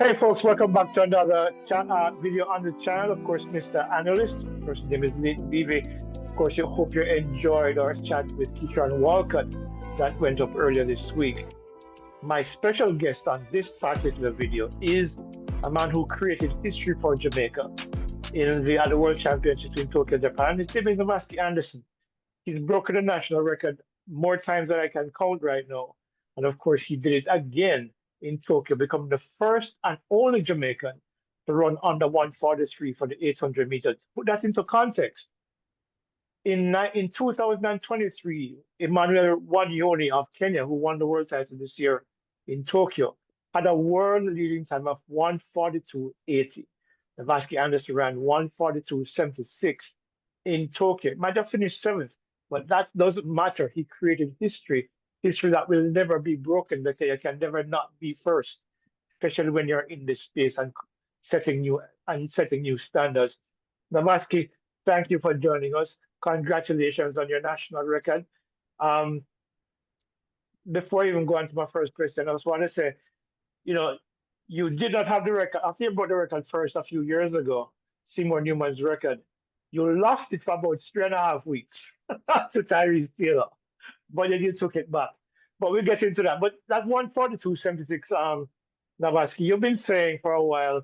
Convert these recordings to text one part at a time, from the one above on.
Hey folks, welcome back to another video on the channel. Of course, Mr. Analyst. First name is Levy. Of course, you hope you enjoyed our chat with Keisha Walcott that went up earlier this week. My special guest on this particular video is a man who created history for Jamaica in the World Championships in Tokyo, Japan. His name is Navasky Anderson. He's broken the national record more times than I can count right now. And of course, he did it again in Tokyo, becoming the first and only Jamaican to run under 143 for the 800 meters. To put that into context, in 2023, Emmanuel Wanyoni of Kenya, who won the world title this year in Tokyo, had a world-leading time of 142.80. Navasky Anderson ran 142.76 in Tokyo. Might have finished seventh, but that doesn't matter. He created history that will never be broken, because you can never not be first, especially when you're in this space and setting new standards. Navasky, thank you for joining us. Congratulations on your national record. Before I even go on to my first question, I just want to say, you did not have the record. I think you brought the record first a few years ago, Seymour Newman's record. You lost it for about 3.5 weeks to Tyrese Taylor, but then you took it back. But we'll get into that. But that 142.76, Navasky, you've been saying for a while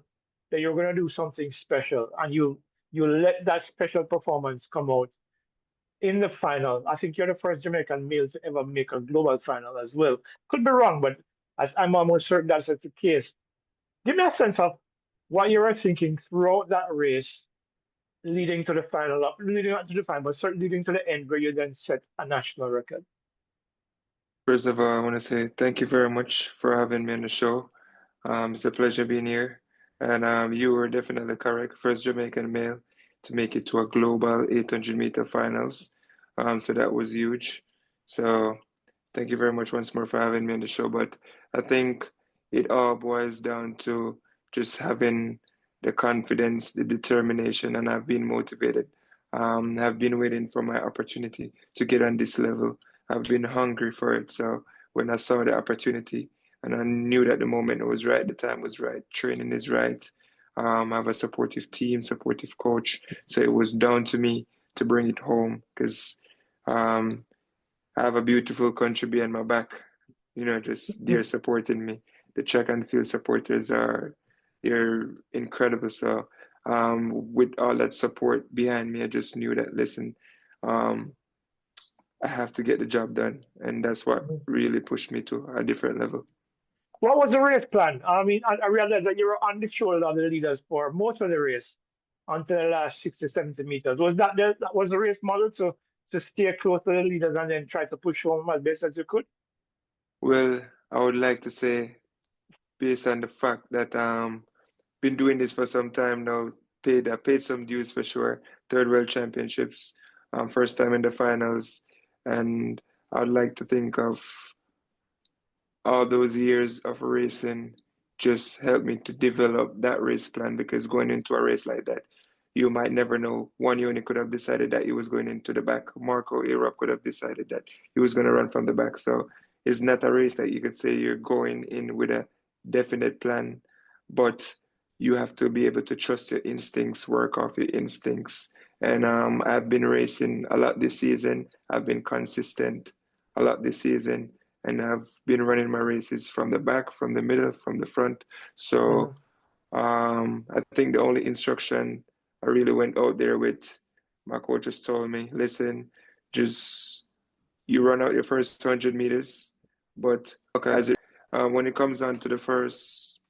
that you're going to do something special, and you let that special performance come out in the final. I think you're the first Jamaican male to ever make a global final as well. Could be wrong, but I'm almost certain that's the case. Give me a sense of what you were thinking throughout that race, leading to the final, leading up to the final, but certainly leading to the end where you then set a national record. First of all, I want to say thank you very much for having me on the show. It's a pleasure being here. And you were definitely correct. First Jamaican male to make it to a global 800-meter finals. So that was huge. So thank you very much once more for having me on the show. But I think it all boils down to just having the confidence, the determination, and I've been motivated. I've been waiting for my opportunity to get on this level. I've been hungry for it. So when I saw the opportunity and I knew that the moment was right, the time was right, training is right. I have a supportive team, supportive coach. So it was down to me to bring it home, because I have a beautiful country behind my back. Just they're supporting me. The track and field supporters they're incredible. So with all that support behind me, I just knew that, listen, I have to get the job done. And that's what really pushed me to a different level. What was the race plan? I mean, I realized that you were on the shoulder of the leaders for most of the race until the last 60, 70 meters. Was that was the race model to stay close to the leaders and then try to push home as best as you could? Well, I would like to say, based on the fact that been doing this for some time now, paid some dues for sure. Third World Championships, first time in the finals, and I would like to think of all those years of racing just helped me to develop that race plan, because going into a race like that, you might never know. Wanyoni could have decided that he was going into the back. Marco Arop could have decided that he was going to run from the back. So it's not a race that you could say you're going in with a definite plan, but you have to be able to trust your instincts, work off your instincts. And I've been racing a lot this season. I've been consistent a lot this season. And I've been running my races from the back, from the middle, from the front. So I think the only instruction I really went out there with, my coach just told me, listen, just you run out your first 200 meters, but when it comes down to the first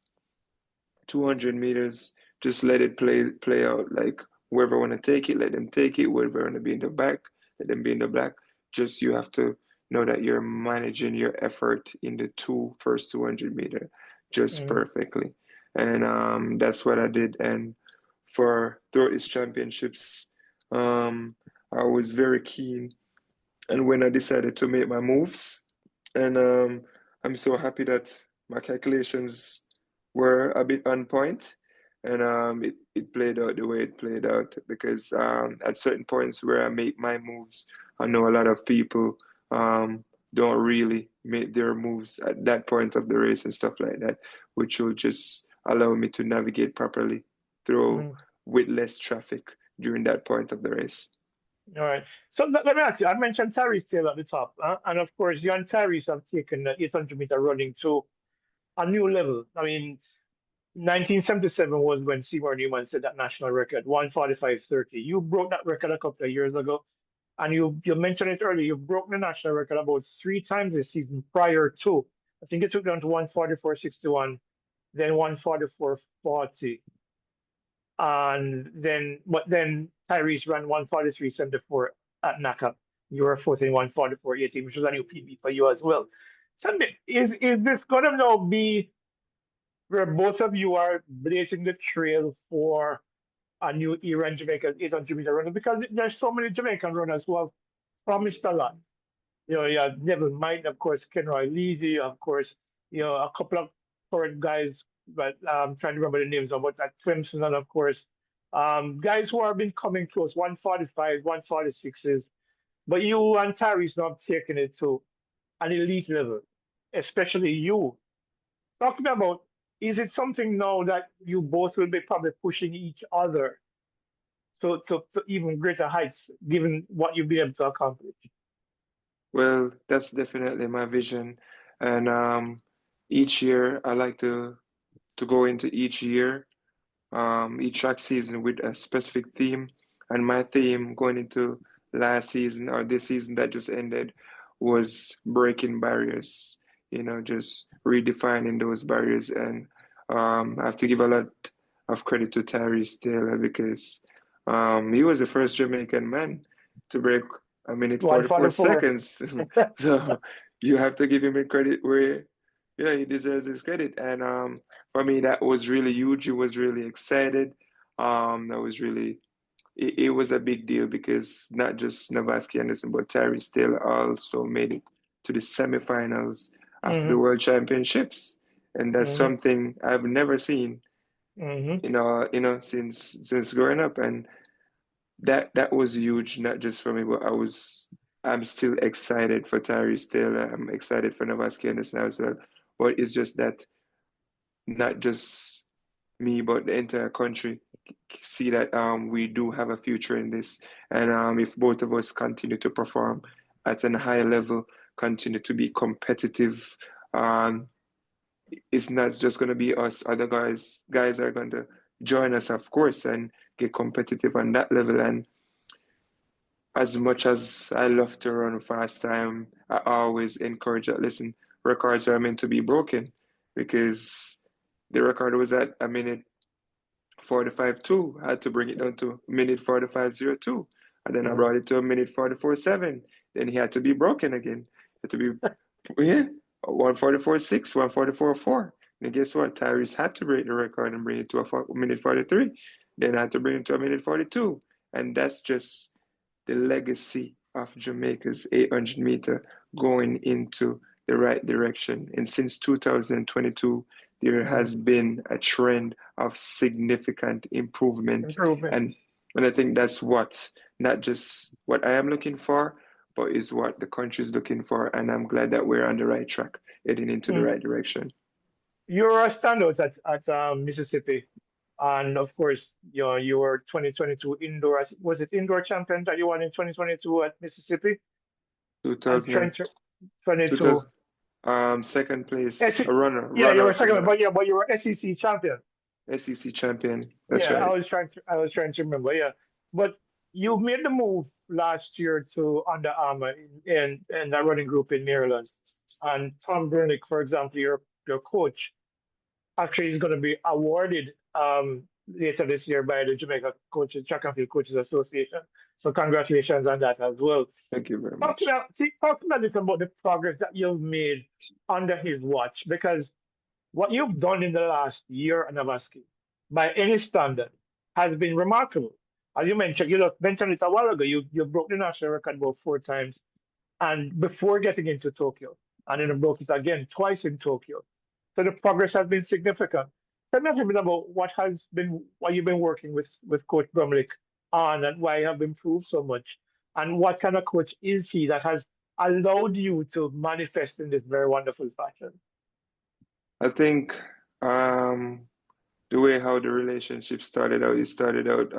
200 meters, just let it play out. Like whoever want to take it, let them take it. Whoever want to be in the back, let them be in the back. Just you have to know that you're managing your effort in the first 200 meter just perfectly. And that's what I did. And throughout these championships, I was very keen. And when I decided to make my moves, and I'm so happy that my calculations were a bit on point, and it played out the way it played out, because at certain points where I make my moves, I know a lot of people don't really make their moves at that point of the race and stuff like that, which will just allow me to navigate properly through Mm. with less traffic during that point of the race. All right. So let me ask you. I mentioned Tyrese Taylor at the top, and of course, you and Tyrese have taken the 800-meter running to a new level. I mean, 1977 was when Seymour Newman set that national record, 1:45:30. You broke that record a couple of years ago, and you mentioned it earlier. You broke the national record about three times this season prior to. I think it took down to 1:44:61, then 1:44:40, and then Tyrese ran 1:43:74 at NACA. You were fourth in 1:44:18, which was a new PB for you as well. Tell me, is this gonna now be where both of you are blazing the trail for a new era in Jamaica, 800-meter runner? Because there's so many Jamaican runners who have promised a lot. You have Neville Might, of course, Kenroy Levy, of course, a couple of current guys, but I'm trying to remember the names of what that Clemson, and of course, guys who have been coming close, 1:45, 1:46s. But you and Tyrese now have taken it to an elite level, especially you. Talk to me about, is it something now that you both will be probably pushing each other to even greater heights, given what you've been able to accomplish? Well, that's definitely my vision. And each year I like to go into each track season with a specific theme. And my theme going into last season or this season that just ended was breaking barriers, just redefining those barriers. And I have to give a lot of credit to Tyrese Taylor because he was the first Jamaican man to break a minute 44 1:44. seconds. So you have to give him a credit where, he deserves his credit. And for me, that was really huge. It was really excited. That was really it was a big deal because not just Navasky Anderson, but Terry still also made it to the semifinals of the Hmm. World Championships, and that's Hmm. something I've never seen, Hmm. since growing up, and that was huge, not just for me, but I'm still excited for Tyree still. I'm excited for Navasky Anderson as well. But it's just that not just me, but the entire country see that we do have a future in this. And if both of us continue to perform at a high level, continue to be competitive, um, it's not just going to be us. Other guys are going to join us, of course, and get competitive on that level. And as much as I love to run fast time, I always encourage that, listen, records are meant to be broken because the record was at a minute 45:2. I had to bring it down to a minute 45:02. And then I Hmm. brought it to a minute 44:7. Then he had to be broken again. It had to be, yeah, 1:44:6, 1:44:4. And guess what? Tyrese had to break the record and bring it to a minute 43. Then I had to bring it to a minute 42. And that's just the legacy of Jamaica's 800-meter going into the right direction. And since 2022, there Hmm. has been a trend of significant improvement. Improvement. And I think that's not just what I am looking for, but is what the country is looking for. And I'm glad that we're on the right track, heading into the Mm. right direction. You're a standout at Mississippi, and of course, you were 2022 indoor. Was it indoor champion that you won in 2022 at Mississippi? I'm 2000 trying and to 22. 2000, second place, SEC, a yeah, you runner were up in second, the but you were SEC champion. SEC champion. That's Yeah, right. I was trying to remember. Yeah, but you made the move last year to Under Armour in that running group in Maryland, and Tom Bernick, for example, your coach, actually is going to be awarded later this year by the Jamaica Track and Field Coaches Association. So congratulations on that as well. Thank you very Talk to me, much. talk to me a little about the progress that you've made under his watch, because what you've done in the last year, Navasky, by any standard, has been remarkable. As you mentioned, mentioned it a while ago. You broke the national record about four times, and before getting into Tokyo, and then broke it again twice in Tokyo. So the progress has been significant. Tell me a little bit about what you've been working with Coach Brumlick on, and why you have improved so much, and what kind of coach is he that has allowed you to manifest in this very wonderful fashion. I think um, the way how the relationship started out, it started out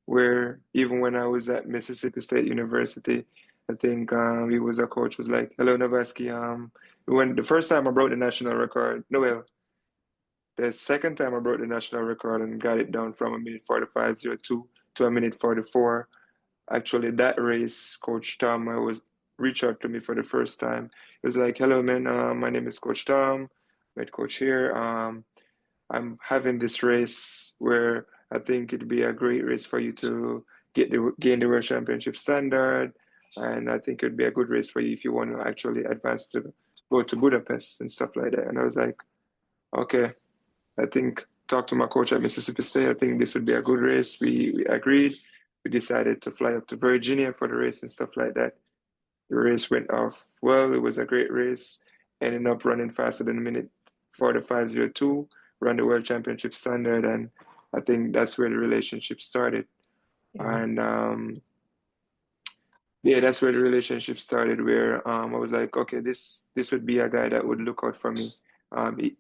where even when I was at Mississippi State University, I think he was a coach was like, "Hello, Navasky." When the first time I broke the national record, no, well, the second time I broke the national record and got it down from a minute 45:02 to a minute 44. Actually, that race, Coach Tom, I was reached out to me for the first time. He was like, "Hello, man. My name is Coach Tom. Met Coach here. I'm having this race where I think it'd be a great race for you to gain the World Championship standard, and I think it'd be a good race for you if you want to actually advance to go to Budapest and stuff like that." And I was like, "Okay." I think talked to my coach at Mississippi State. I think this would be a good race. We agreed. We decided to fly up to Virginia for the race and stuff like that. The race went off well. It was a great race. Ended up running faster than a minute 45:02, ran the world championship standard, and I think that's where the relationship started. Mm, And yeah, that's where the relationship started. Where I was like, okay, this would be a guy that would look out for me.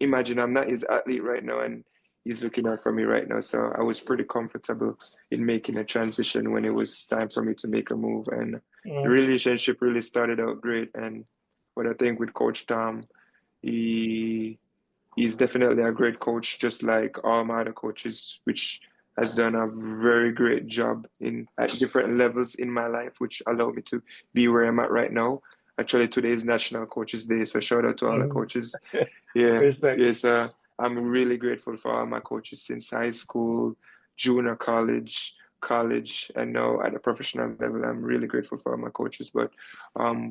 Imagine I'm not his athlete right now, and he's looking out for me right now. So I was pretty comfortable in making a transition when it was time for me to make a move. And the mm, relationship really started out great. And what I think with Coach Tom, he he's definitely a great coach, just like all my other coaches, which has done a very great job in at different levels in my life, which allowed me to be where I'm at right now. Actually, today is National Coaches Day, so shout out to all the mm. coaches. Yeah, Respect. yes, I'm really grateful for all my coaches since high school, junior college, and now at the professional level. I'm really grateful for all my coaches. But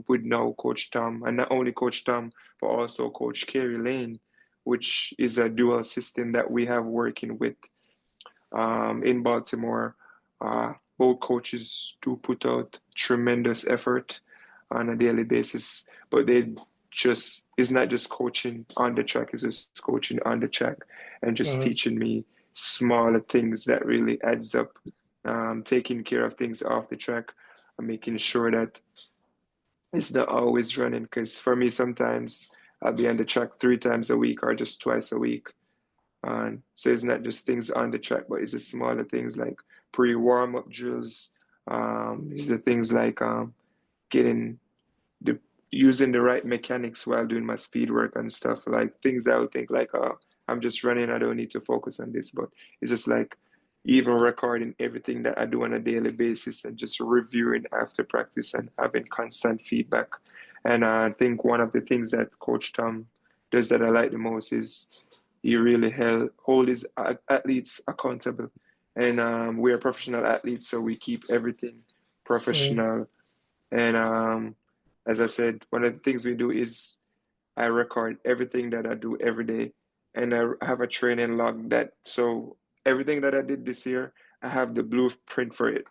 with now Coach Tom, and not only Coach Tom, but also Coach Kerry Lane, which is a dual system that we have working with in Baltimore. Both coaches do put out tremendous effort on a daily basis, but they just it's not just coaching on the track, it's just coaching on the track and just Mm, teaching me smaller things that really adds up, taking care of things off the track and making sure that it's not always running. Because for me, sometimes I'll be on the track 3 times a week or just twice a week. And so it's not just things on the track, but it's the smaller things like pre-warm up drills, the things like getting the using the right mechanics while doing my speed work and stuff, like things that I would think like, I'm just running, I don't need to focus on this, but it's just like even recording everything that I do on a daily basis and just reviewing after practice and having constant feedback. And I think one of the things that Coach Tom does that I like the most is he really hold his athletes accountable. And we are professional athletes, so we keep everything mm, professional. And as I said, one of the things we do is I record everything that I do every day, and I have a training log that so everything that I did this year, I have the blueprint for it.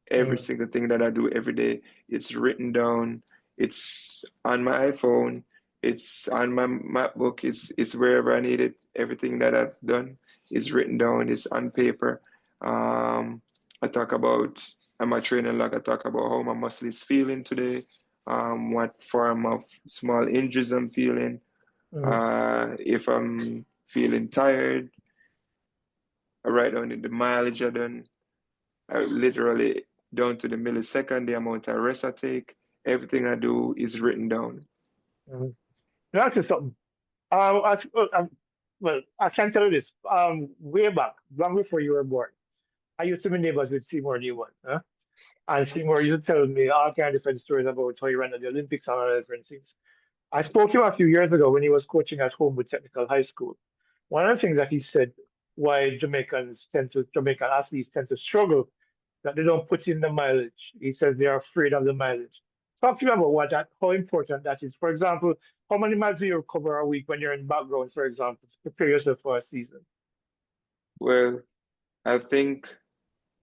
Every mm, single thing that I do every day, it's written down. It's on my iPhone. It's on my MacBook. It's wherever I need it. Everything that I've done is written down. It's on paper. Um, I talk about on my training log. I talk about how my muscle is feeling today, what form of small injuries I'm feeling, mm, if I'm feeling tired. I write down the mileage I done, literally down to the millisecond, the amount of rest I take. Everything I do is written down. mm. Now, ask you something. Well, I can tell you this. Way back, long before you were born, I used to be neighbors with Seymour Newman. Huh? And Seymour used to tell me all kind of different stories about how he ran at the Olympics and all different things. I spoke to him a few years ago when he was coaching at home with Technical High School. One of the things that he said why Jamaican athletes tend to struggle, that they don't put in the mileage. He says they are afraid of the mileage. Talk to me about how important that is. For example, how many miles do you cover a week when you're in background, for example, to prepare yourself for a season? Well, I think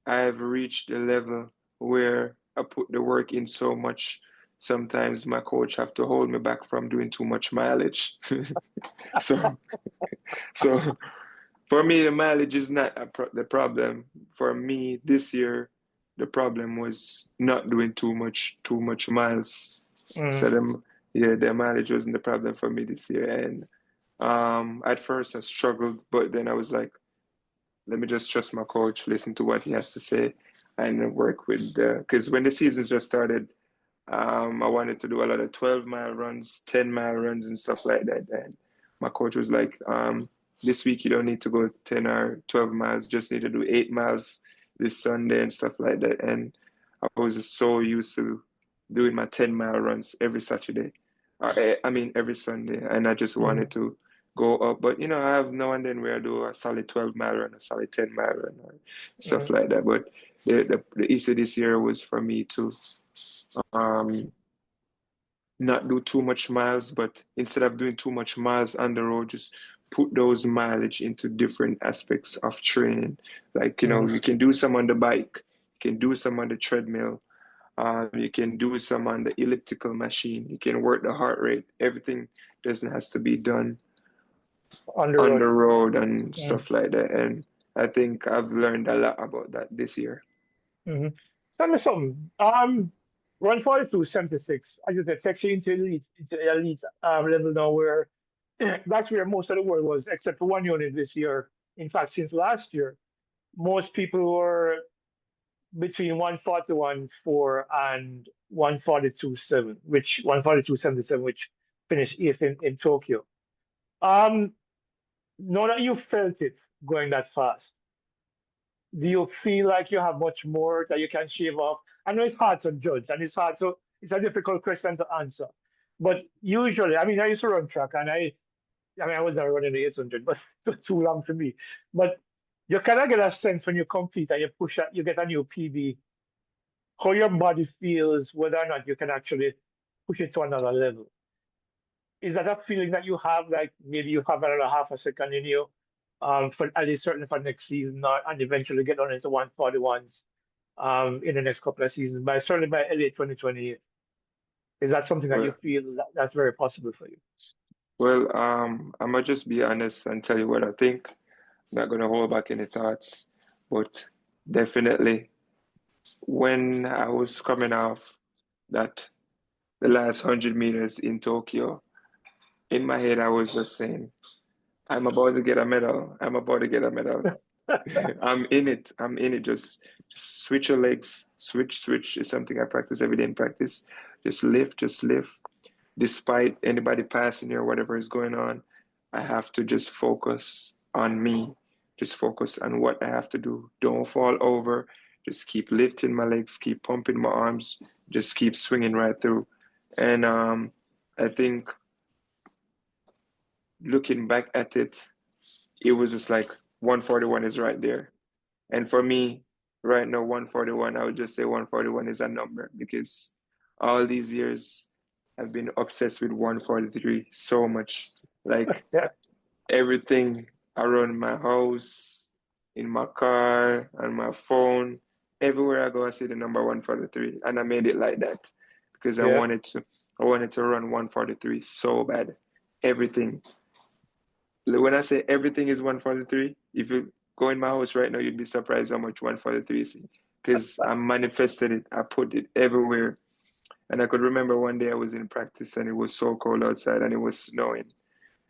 I've reached the level where I put the work in so much. Sometimes my coach have to hold me back from doing too much mileage. So, so for me, the mileage is not the problem. For me, this year, the problem was not doing too much miles. So Mm, the mileage wasn't the problem for me this year, and At first I struggled, but then I was like, let me just trust my coach, listen to what he has to say, and work with because when the season just started, I wanted to do a lot of 12-mile runs, 10-mile runs, and stuff like that. And my coach was like, this week you don't need to go 10 or 12 miles, just need to do 8 miles this Sunday and stuff like that. And I was just so used to doing my 10-mile runs every Saturday. I mean, every Sunday. And I just wanted to go up. But, I have now and then where I do a solid 12-mile run, a solid 10-mile run, or stuff like that. But the issue this year was for me to um, not do too much miles, but instead of doing too much miles on the road, just put those mileage into different aspects of training. Like, you can do some on the bike, you can do some on the treadmill, you can do some on the elliptical machine, you can work the heart rate. Everything doesn't has to be done On the on the road. road and stuff like that. And I think I've learned a lot about that this year. Tell me something. 142.76. I just text you into the elite level now where that's where most of the world was, except for one unit this year. In fact, since last year, most people were between 141.4 and 142.7, which 142.77, which finished eighth in Tokyo. Um, Now that you felt it going that fast, do you feel like you have much more that you can shave off? I know it's hard to judge and it's a difficult question to answer. But usually, I mean, I used to run track and I was never running the 800, but it was too long for me. But you kind of get a sense when you compete and you get a new PB, how your body feels, whether or not you can actually push it to another level. Is that a feeling that you have, like maybe you have another half a second in you, for at least certainly for next season, and eventually get on into 141s, in the next couple of seasons, but certainly by early 2028. Is that something that you Well, feel that's very possible for you? I'm gonna just be honest and tell you what I think. Not gonna hold back any thoughts, but definitely when I was coming off that the last 100 meters in Tokyo, in my head I was just saying, I'm about to get a medal. I'm about to get a medal. I'm in it. I'm in it. Just switch your legs. Switch is something I practice every day in practice. Just lift. Despite anybody passing you or whatever is going on, I have to just focus on me. Just focus on what I have to do. Don't fall over. Just keep lifting my legs, keep pumping my arms, just keep swinging right through. And I think looking back at it, it was just like 141 is right there. And for me, right now, 141, I would just say 141 is a number because all these years I've been obsessed with 143 so much. Like Yeah, everything around my house, in my car, on my phone, everywhere I go, I see the number 143. And I made it like that because yeah, I wanted to run 143 so bad. Everything. When I say everything is 143, if you go in my house right now, you'd be surprised how much 143 is. Because I manifested it, I put it everywhere. And I could remember one day I was in practice and it was so cold outside and it was snowing.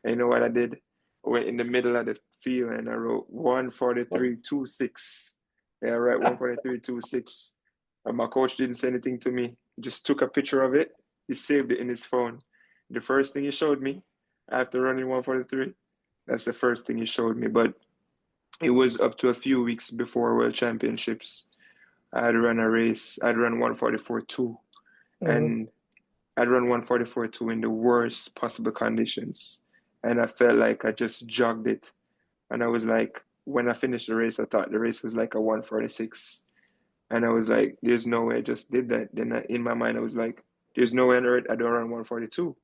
And you know what I did? I went in the middle of the field and I wrote 143.26. Yeah, right, 143.26. And my coach didn't say anything to me. He just took a picture of it. He saved it in his phone. The first thing he showed me after running 143, that's the first thing he showed me. But it was up to a few weeks before World Championships. I'd run a race. I'd run 144.2. hmm And I'd run 144.2 in the worst possible conditions. And I felt like I just jogged it. And I was like, when I finished the race, I thought the race was like a 146. And I was like, there's no way I just did that. Then in my mind, I was like, there's no way on earth I don't run 142.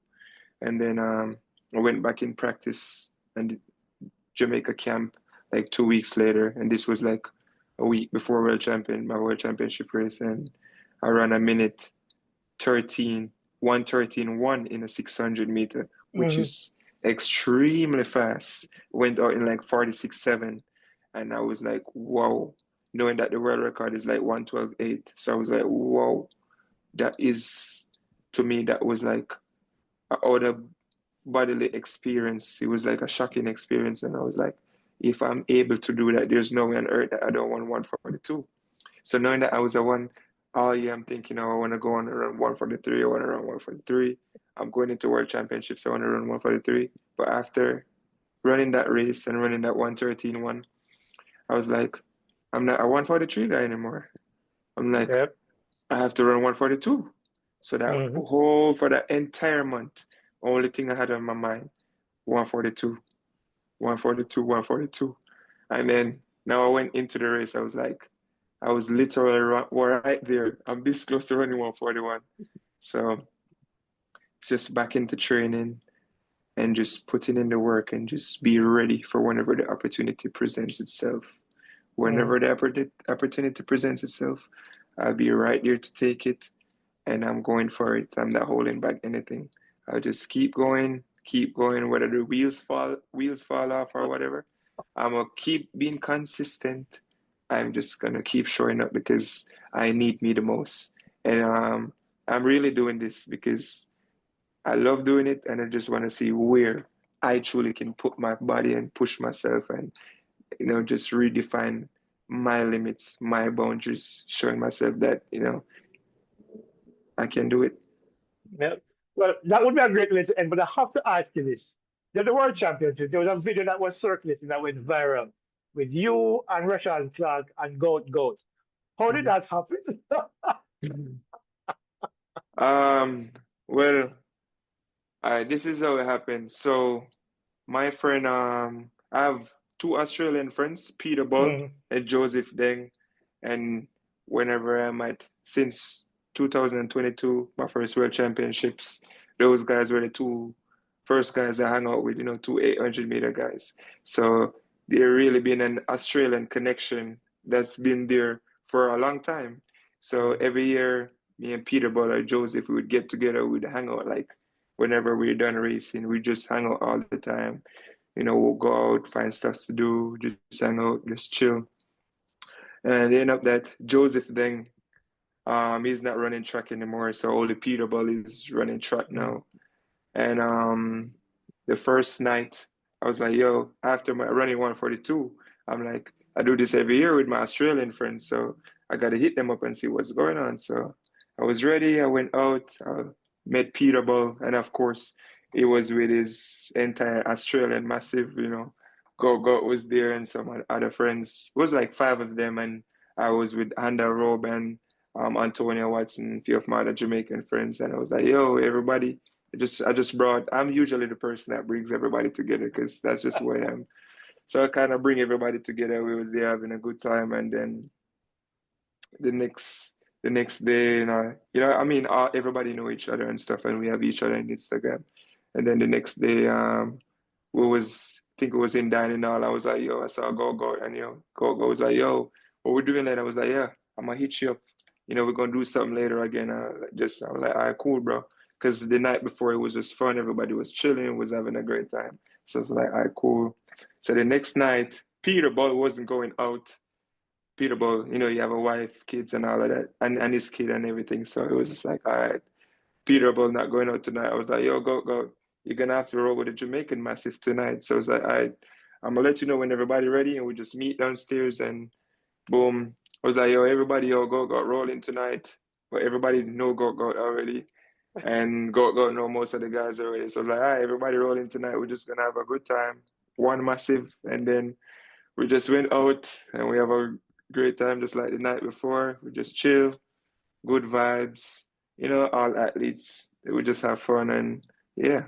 And then I went back in practice and Jamaica camp like 2 weeks later. And this was like a week before my World Championship race. And I ran a minute 13, 113.1 in a 600 meter, which hmm is extremely fast. Went out in like 46.7. And I was like, whoa, knowing that the world record is like 112.8. So I was like, whoa, that is, to me, that was like out of bodily experience. It was like a shocking experience, and I was like, if I'm able to do that, there's no way on earth that I don't want 142. So knowing that I was a one, all year I'm thinking, oh, I want to go on around 143. I want to run 143. I'm going into World Championships. I want to run 143. But after running that race and running that 113 one, I was like, I'm not a 143 guy anymore. I'm like, Yep. I have to run 142. So that Hmm. whole, for that entire month, only thing I had on my mind, 142, 142, 142. And then now I went into the race. I was like, I was literally right there. I'm this close to running 141. So it's just back into training and just putting in the work and just be ready for whenever the opportunity presents itself. Hmm. Whenever the opportunity presents itself, I'll be right there to take it, and I'm going for it. I'm not holding back anything. I'll just keep going, whether the wheels fall off or whatever. I'm gonna keep being consistent. I'm just gonna keep showing up because I need me the most. And I'm really doing this because I love doing it, and I just want to see where I truly can put my body and push myself, and just redefine my limits, my boundaries, showing myself that I can do it. Yep. Well, that would be a great way to end, but I have to ask you this. The World Championship, there was a video that was circulating that went viral with you and Russian Clark and Goat Goat. How did Mhm. that happen? Um, well, this is how it happened. So my friend, I have two Australian friends, Peter Bull Mm, and Joseph Deng, and whenever I'm at since 2022, my first World Championships, those guys were the two first guys I hung out with, two 800-meter guys. So there really been an Australian connection that's been there for a long time. So mm, every year, me and Peter Bull or Joseph, we would get together, we'd hang out like whenever we're done racing, we just hang out all the time. We'll go out, find stuff to do, just hang out, just chill. And they end up that Joseph then, he's not running track anymore, so only Peter Ball is running track mm, now. And the first night, I was like, yo, after my running 142, I'm like, I do this every year with my Australian friends, so I got to hit them up and see what's going on. So I was ready. I went out, met Peter Ball, and of course, it was with his entire Australian massive, Gout Gout was there and some other friends. It was like five of them, and I was with Handa Robe and Antonia Watson, a few of my other Jamaican friends, and I was like, yo, everybody. I just brought. I'm usually the person that brings everybody together because that's just who I am. So I kind of bring everybody together. We was there having a good time, and then the next day, I mean, everybody know each other and stuff, and we have each other on Instagram. And then the next day, I think it was in dining hall. I was like, yo, I saw Go Go, and Go Go was like, yo, what we doing later? I was like, yeah, I'm gonna hit you up. We're gonna do something later again. I was like, all right, cool, bro. Because the night before it was just fun. Everybody was chilling, was having a great time. So it's like, all right, cool. So the next night, Peter Ball wasn't going out. Peter Ball, you have a wife, kids, and all of that, and his kid and everything. So it was just like, all right, Peter Ball not going out tonight. I was like, yo, go, go. You're gonna have to roll with the Jamaican massive tonight. So it's like, all right, I'm gonna let you know when everybody ready, and we just meet downstairs, and boom. I was like, yo, everybody, yo, go, go, rolling tonight. But everybody know go, go already. And go know most of the guys already. So I was like, all right, everybody rolling tonight. We're just gonna have a good time. One massive, and then we just went out and we have a great time just like the night before. We just chill, good vibes, all athletes. We just have fun and yeah.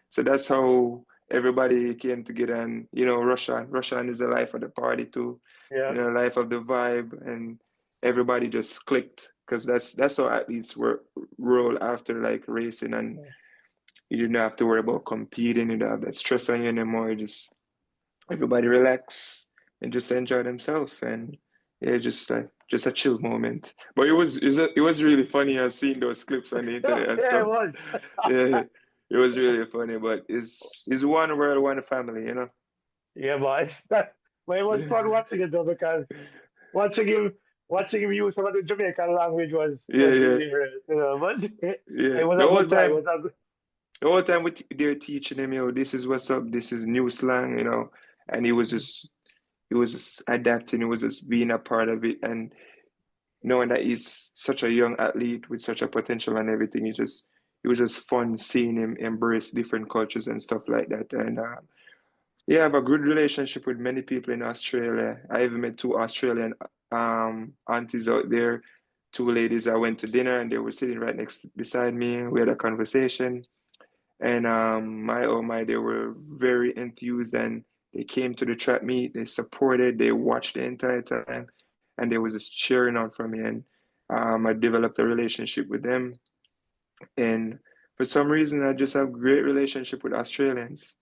So that's how everybody came together and Russian is the life of the party too, yeah. life of the vibe and everybody just clicked because that's how athletes were roll after like racing and you didn't have to worry about competing, you don't have that stress on you anymore. You just everybody relax and just enjoy themselves and yeah, just a chill moment. But it was really funny seeing those clips on the internet and Yeah, it stuff. was. Yeah, it was really funny. But it's one world, one family. Yeah, boys. But it was fun watching it though because watching him watching him use some of the Jamaican language was Yeah, yeah, hilarious. But yeah. it was The a whole good vibe. It time, was a good. The whole time they were teaching him, this is what's up, this is new slang, and he was just adapting, he was just being a part of it, and knowing that he's such a young athlete with such a potential and everything, it was just fun seeing him embrace different cultures and stuff like that. And yeah, I have a good relationship with many people in Australia. I even met two Australian aunties out there, two ladies. I went to dinner and they were sitting right next beside me. We had a conversation, and my oh my, they were very enthused and they came to the track meet. They supported. They watched the entire time, and they was just cheering on for me. And I developed a relationship with them. And for some reason, I just have great relationship with Australians.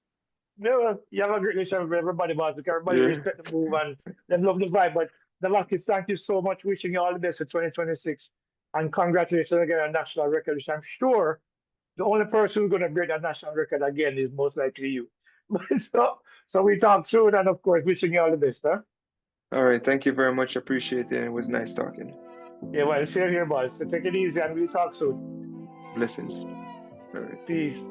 Yeah, well, you have a great relationship with everybody, boss, because everybody Yeah. respect the move and they love the vibe. But Navasky, thank you so much. Wishing you all the best for 2026. And congratulations again on national record, which I'm sure the only person who's going to break that national record again is most likely you. But so we talk soon, and of course, wishing you all the best. Huh? All right. Thank you very much. Appreciate it. It was nice talking. Yeah, well, same here, boss. So take it easy, and we'll talk soon. Blessings. All right. Peace.